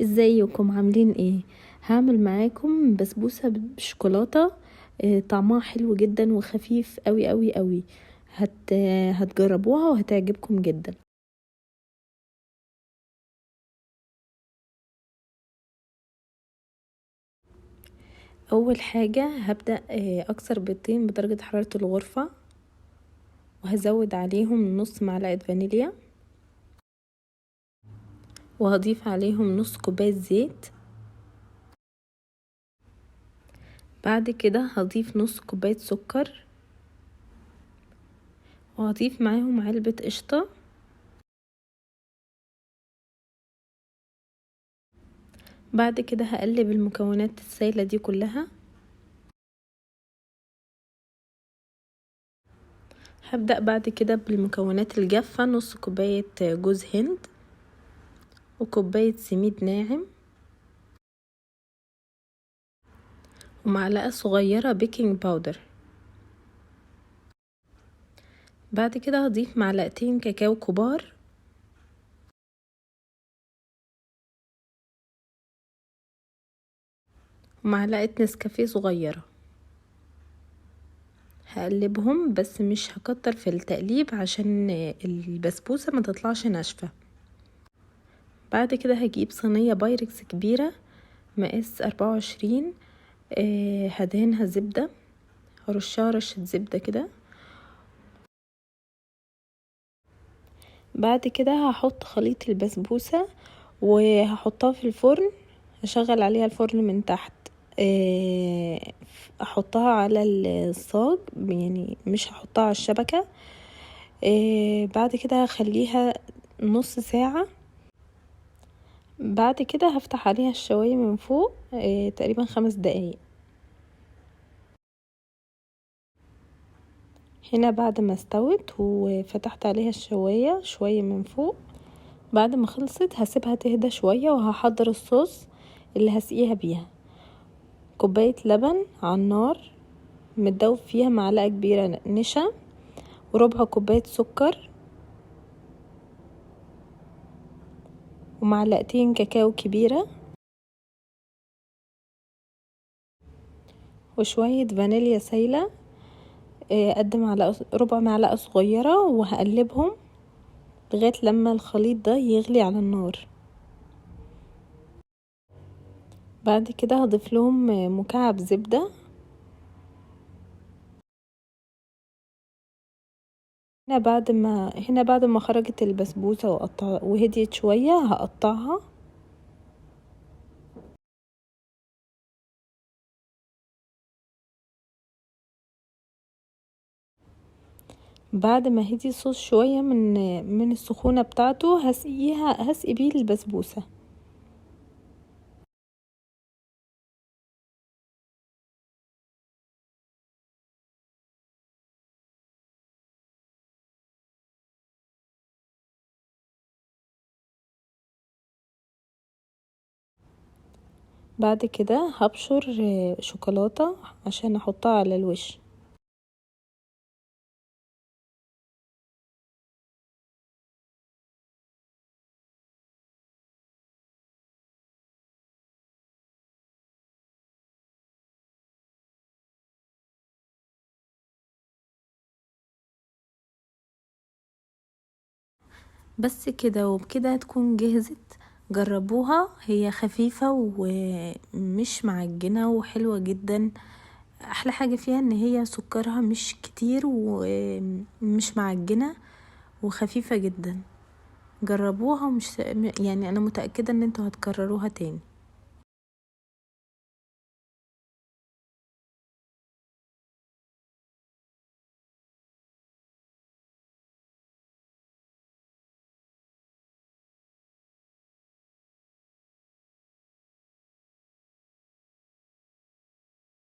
ازيكم عاملين ايه؟ هعمل معاكم بسبوسة بالشوكولاتة. طعمها حلو جدا وخفيف قوي قوي قوي. هتجربوها وهتعجبكم جدا. اول حاجة هبدأ اكسر بيضتين بدرجة حرارة الغرفة، وهزود عليهم نص معلقة فانيليا، وهضيف عليهم نص كوباية زيت. بعد كده هضيف نص كوباية سكر، وهضيف معاهم علبة قشطة. بعد كده هقلب المكونات السائلة دي كلها. هبدأ بعد كده بالمكونات الجافة، نص كوباية جوز هند، وكوباية سميد ناعم، ومعلقة صغيرة بيكنج باودر. بعد كده هضيف معلقتين كاكاو كبار، ومعلقة نسكافيه صغيرة. هقلبهم بس مش هكتر في التقليب عشان البسبوسة ما تطلعش ناشفة. بعد كده هجيب صينية بايركس كبيرة مقاس 24، هدهنها زبدة، هرشها رشة زبدة كده. بعد كده هحط خليط البسبوسة وهحطها في الفرن. هشغل عليها الفرن من تحت، احطها على الصاج، يعني مش هحطها على الشبكة. بعد كده هخليها نص ساعة. بعد كده هفتح عليها الشواية من فوق تقريبا 5 دقايق. هنا بعد ما استوت وفتحت عليها الشواية شوية من فوق، بعد ما خلصت هسيبها تهدى شوية، وهحضر الصوص اللي هسقيها بيها. كوباية لبن على النار متدوب فيها معلقة كبيرة نشا، وربع كوباية سكر، ومعلقتين كاكاو كبيرة، وشوية فانيليا سايلة قد ربع معلقة صغيرة. وهقلبهم لغاية لما الخليط ده يغلي على النار. بعد كده هضيف لهم مكعب زبدة. هنا بعد ما خرجت البسبوسة وهديت شوية هقطعها. بعد ما هدي الصوص شوية من السخونة بتاعته هسقي بيه البسبوسة. بعد كده هبشر شوكولاتة عشان احطها على الوش. بس كده وبكده تكون جهزت. جربوها، هي خفيفة ومش معجنة وحلوة جدا. احلى حاجة فيها ان هي سكرها مش كتير ومش معجنة وخفيفة جدا. جربوها، ومش يعني انا متأكدة ان انتوا هتكرروها تاني.